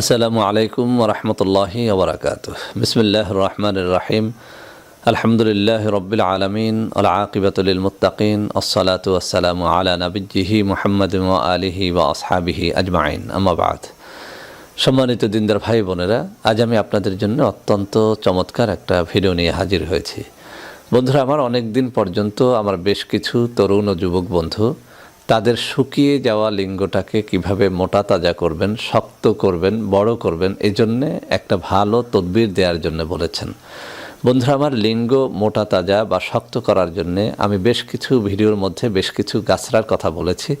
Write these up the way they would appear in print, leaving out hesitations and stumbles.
আসসালামু আলাইকুম ওরহমতুল্লাহি ওবরাকাতুহ। বিসমিল্লাহির রহমানির রহিম। আলহামদুলিল্লাহি রব্বিল আলামিন ওয়াল আকিবাতু লিল মুত্তাকিন। আসসালাতু ওয়াসসালামু আলা নাবিয়্যিহি মুহাম্মাদিন ওয়া আলিহি ওয়া আসহাবিহি আজমাইন। আম্মা বাদ। সম্মানিত দিনদার ভাই বোনেরা, আজ আমি আপনাদের জন্য অত্যন্ত চমৎকার একটা ভিডিও নিয়ে হাজির হয়েছি। বন্ধুরা, আমার অনেক দিন পর্যন্ত আমার বেশ কিছু তরুণ ও যুবক বন্ধু তাদের শুকিয়ে যাওয়া লিঙ্গটাকে কিভাবে মোটা তাজা করবেন, শক্ত করবেন, বড় করবেন, এই জন্যে একটা ভালো তদবির দেওয়ার জন্য বলেছেন। বন্ধুরা, আমার লিঙ্গ মোটা তাজা বা শক্ত করার জন্যে আমি বেশ কিছু ভিডিওর মধ্যে বেশ কিছু গাছড়ার কথা বলেছি,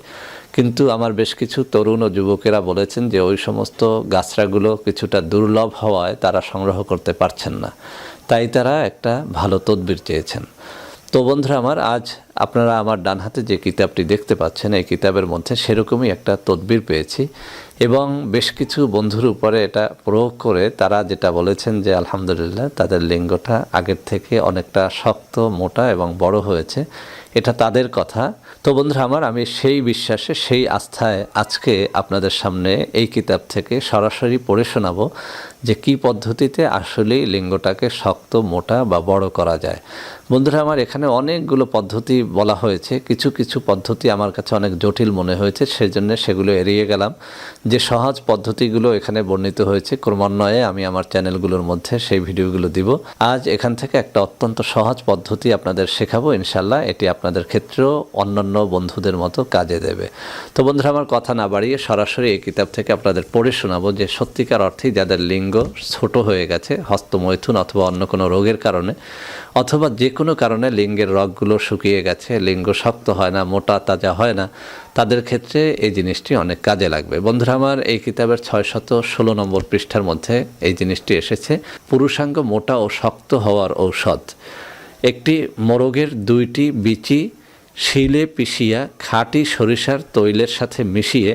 কিন্তু আমার বেশ কিছু তরুণ ও যুবকেরা বলেছেন যে ওই সমস্ত গাছড়াগুলো কিছুটা দুর্লভ হওয়ায় তারা সংগ্রহ করতে পারছেন না, তাই তারা একটা ভালো তদবির চেয়েছেন। তো বন্ধুরা আমার, আজ আপনারা আমার ডান হাতে যে কিতাবটি দেখতে পাচ্ছেন, এই কিতাবের মধ্যে সেরকমই একটা তদবির পেয়েছি এবং বেশ কিছু বন্ধুর উপরে এটা প্রয়োগ করে তারা যেটা বলেছেন যে আলহামদুলিল্লাহ তাদের লিঙ্গটা আগের থেকে অনেকটা শক্ত, মোটা এবং বড় হয়েছে। এটা তাদের কথা। তো বন্ধুরা আমার, আমি সেই বিশ্বাসে, সেই আস্থায় আজকে আপনাদের সামনে এই কিতাব থেকে সরাসরি পড়ে শোনাবো যে কী পদ্ধতিতে আসলেই লিঙ্গটাকে শক্ত, মোটা বা বড় করা যায়। বন্ধুরা আমার, এখানে অনেকগুলো পদ্ধতি বলা হয়েছে। কিছু কিছু পদ্ধতি আমার কাছে অনেক জটিল মনে হয়েছে, সেজন্য সেগুলো এড়িয়ে গেলাম। যে সহজ পদ্ধতিগুলো এখানে বর্ণিত হয়েছে, ক্রমান্বয়ে আমি আমার চ্যানেলগুলোর মধ্যে সেই ভিডিওগুলো দিব। আজ এখান থেকে একটা অত্যন্ত সহজ পদ্ধতি আপনাদের শেখাবো। ইনশাল্লাহ এটি আপনাদের ক্ষেত্রেও অন্যান্য বন্ধুদের মতো কাজে দেবে। তো বন্ধুরা আমার, কথা না বাড়িয়ে সরাসরি এই কিতাব থেকে আপনাদের পড়ে শোনাবো যে সত্যিকার অর্থেই যাদের লিঙ্গ ছোট হয়ে গেছে হস্তমৈথুন অথবা অন্য কোনো রোগের কারণে, অথবা যে কোনো কারণে লিঙ্গের রগগুলো শুকিয়ে গেছে, লিঙ্গ শক্ত হয় না, মোটা তাজা হয় না, তাদের ক্ষেত্রে এই জিনিসটি অনেক কাজে লাগবে। বন্ধুরা আমার, এই কিতাবের 616 নম্বর পৃষ্ঠার মধ্যে এই জিনিসটি এসেছে। পুরুষাঙ্গ মোটা ও শক্ত হওয়ার ঔষধ। একটি মোরগের 2টি বিচি শিলে পিষিয়া খাঁটি সরিষার তৈলের সাথে মিশিয়ে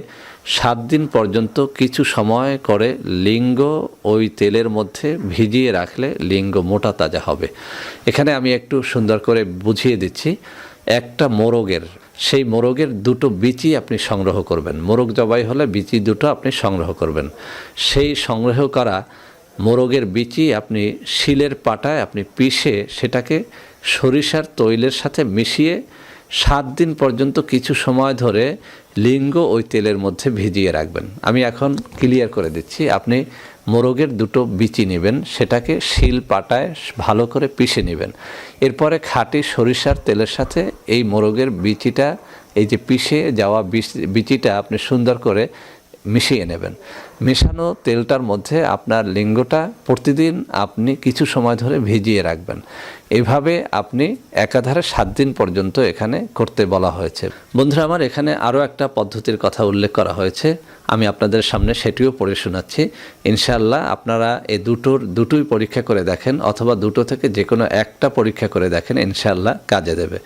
7 দিন পর্যন্ত কিছু সময় করে লিঙ্গ ওই তেলের মধ্যে ভিজিয়ে রাখলে লিঙ্গ মোটা তাজা হবে। এখানে আমি একটু সুন্দর করে বুঝিয়ে দিচ্ছি। একটা মোরগের, সেই মোরগের 2টো বিচি আপনি সংগ্রহ করবেন। মোরগ জবাই হলে বিচি 2টো আপনি সংগ্রহ করবেন। সেই সংগ্রহ করা মোরগের বিচি আপনি শিলের পাটায় আপনি পিষে সেটাকে সরিষার তৈলের সাথে মিশিয়ে 7 দিন পর্যন্ত কিছু সময় ধরে লিঙ্গ ওই তেলের মধ্যে ভিজিয়ে রাখবেন। আমি এখন ক্লিয়ার করে দিচ্ছি। আপনি মোরগের 2টো বিচি নেবেন, সেটাকে শিল পাটায় ভালো করে পিষে নেবেন। এরপরে খাঁটি সরিষার তেলের সাথে এই মোরগের বিচিটা, এই যে পিষে যাওয়া বিচিটা আপনি সুন্দর করে মিশিয়ে নেবেন। মেশানো তেলটার মধ্যে আপনার লিঙ্গটা প্রতিদিন আপনি কিছু সময় ধরে ভিজিয়ে রাখবেন। এইভাবে আপনি একাধারে 7 দিন পর্যন্ত এখানে করতে বলা হয়েছে। বন্ধুরা আমার, এখানে আরও একটা পদ্ধতির কথা উল্লেখ করা হয়েছে, আমি আপনাদের সামনে সেটিও পড়ে শোনাচ্ছি। ইনশাআল্লাহ আপনারা এই দুটোই পরীক্ষা করে দেখেন, অথবা 2টো থেকে যে কোনো একটা পরীক্ষা করে দেখেন, ইনশাআল্লাহ কাজে দেবে।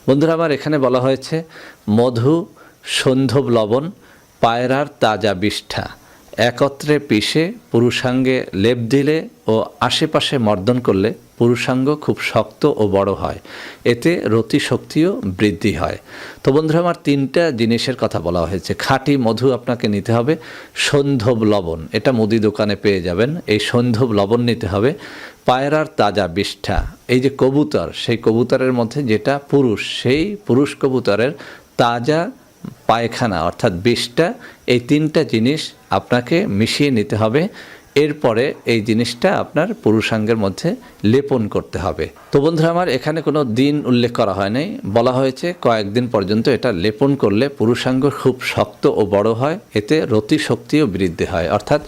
বন্ধুরা আমার, এখানে বলা হয়েছে মধু, সন্ধব লবণ, পায়রার তাজা বিষ্ঠা একত্রে পিষে পুরুষাঙ্গে লেপ দিলে ও আশেপাশে মর্দন করলে পুরুষাঙ্গ খুব শক্ত ও বড় হয়। এতে রতি শক্তিও বৃদ্ধি হয়। তো বন্ধুরা আমার, 3টা জিনিসের কথা বলা হয়েছে। খাঁটি মধু আপনাকে নিতে হবে, সন্ধব লবণ, এটা মুদি দোকানে পেয়ে যাবেন, এই সন্ধব লবণ নিতে হবে। পায়রার তাজা বিষ্ঠা, এই যে কবুতর, সেই কবুতরের মধ্যে যেটা পুরুষ, সেই পুরুষ কবুতরের তাজা পায়খানা অর্থাৎ বিষটা, এই 3টা জিনিস আপনাকে মিশিয়ে নিতে হবে। এরপরে এই জিনিসটা আপনার পুরুষাঙ্গের মধ্যে লেপন করতে হবে। তো বন্ধুরা আমার, এখানে কোনো দিন উল্লেখ করা হয় নাই, বলা হয়েছে কয়েকদিন পর্যন্ত এটা লেপন করলে পুরুষাঙ্গ খুব শক্ত ও বড় হয়। এতে রতি শক্তিও বৃদ্ধি হয়, অর্থাৎ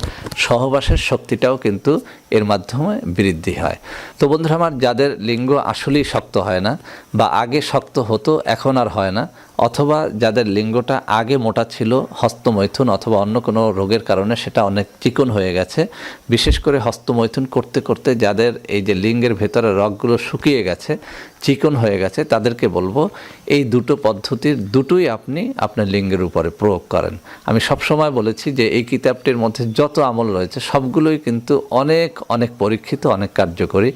সহবাসের শক্তিটাও কিন্তু এর মাধ্যমে বৃদ্ধি হয়। তো বন্ধুরা আমার, যাদের লিঙ্গ আসলেই শক্ত হয় না বা আগে শক্ত হতো এখন আর হয় না, অথবা যাদের লিঙ্গটা আগে মোটা ছিল হস্তমৈথুন অথবা অন্য কোনো রোগের কারণে সেটা অনেক চিকন হয়ে গেছে, বিশেষ করে হস্তমৈথুন করতে করতে যাদের এই যে লিঙ্গের ভেতরে রগগুলো শুকিয়ে গেছে, চিকন হয়ে গেছে, তাদেরকে বলবো এই দুটো পদ্ধতির দুটোই আপনি আপনার লিঙ্গের উপরে প্রয়োগ করেন। আমি সবসময় বলেছি যে এই কিতাবটির মধ্যে যত আমল রয়েছে সবগুলোই কিন্তু অনেক অনেক পরীক্ষিত, অনেক কার্যকরী।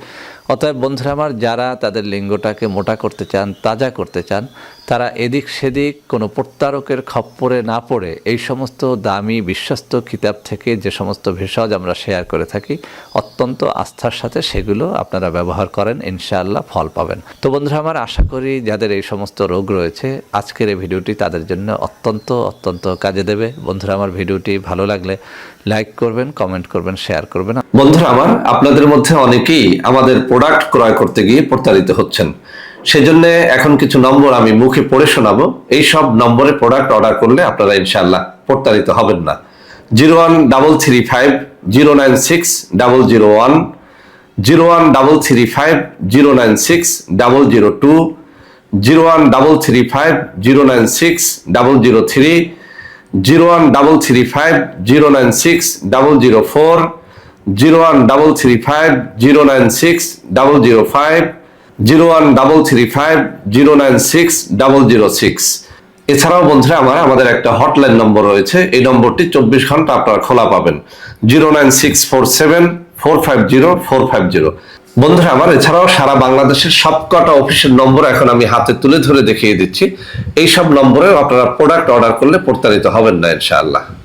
অতএব বন্ধুরা আমার, যারা তাদের লিঙ্গটাকে মোটা করতে চান, তাজা করতে চান, তারা এদিক সেদিক কোনো প্রত্যারকের খপ্পরে না পড়ে এই সমস্ত দামি বিশ্বস্ত কিতাব থেকে যে সমস্ত ভেষজ আমরা শেয়ার করে থাকি, অত্যন্ত আস্থার সাথে সেগুলো আপনারা ব্যবহার করেন, ইনশাআল্লাহ ফল পাবেন। তো বন্ধুরা আমার, আশা করি যাদের এই সমস্ত রোগ রয়েছে আজকের এই ভিডিওটি তাদের জন্য অত্যন্ত অত্যন্ত কাজে দেবে। বন্ধুরা আমার, ভিডিওটি ভালো লাগলে লাইক করবেন, কমেন্ট করবেন, শেয়ার করবেন। বন্ধুরা আমার, আপনাদের মধ্যে অনেকেই আমাদের প্রোডাক্ট ক্রয় করতে গিয়ে প্রতারিত হচ্ছেন। সেজন্য এখন কিছু নম্বর আমি মুখে পড়ে শোনাবো। এই সব নম্বরে প্রোডাক্ট অর্ডার করলে আপনারা ইনশাআল্লাহ প্রতারিত হবেন না। 01335096001, 01335096002, 01335096003, 01335096004, 01335096005, 01335096006। এছাড়াও বন্ধুরা আমার, আমাদের একটা হটলাইন নম্বর রয়েছে। এই নম্বরটি 24 ঘন্টা আপনারা খোলা পাবেন, 09647450450। বন্ধুরা আমার, এছাড়াও সারা বাংলাদেশের সবকটা অফিসের নম্বর এখন আমি হাতে তুলে ধরে দেখিয়ে দিচ্ছি। এই সব নম্বরেও আপনারা প্রোডাক্ট অর্ডার করলে প্রতারিত হবেন না ইনশাআল্লাহ।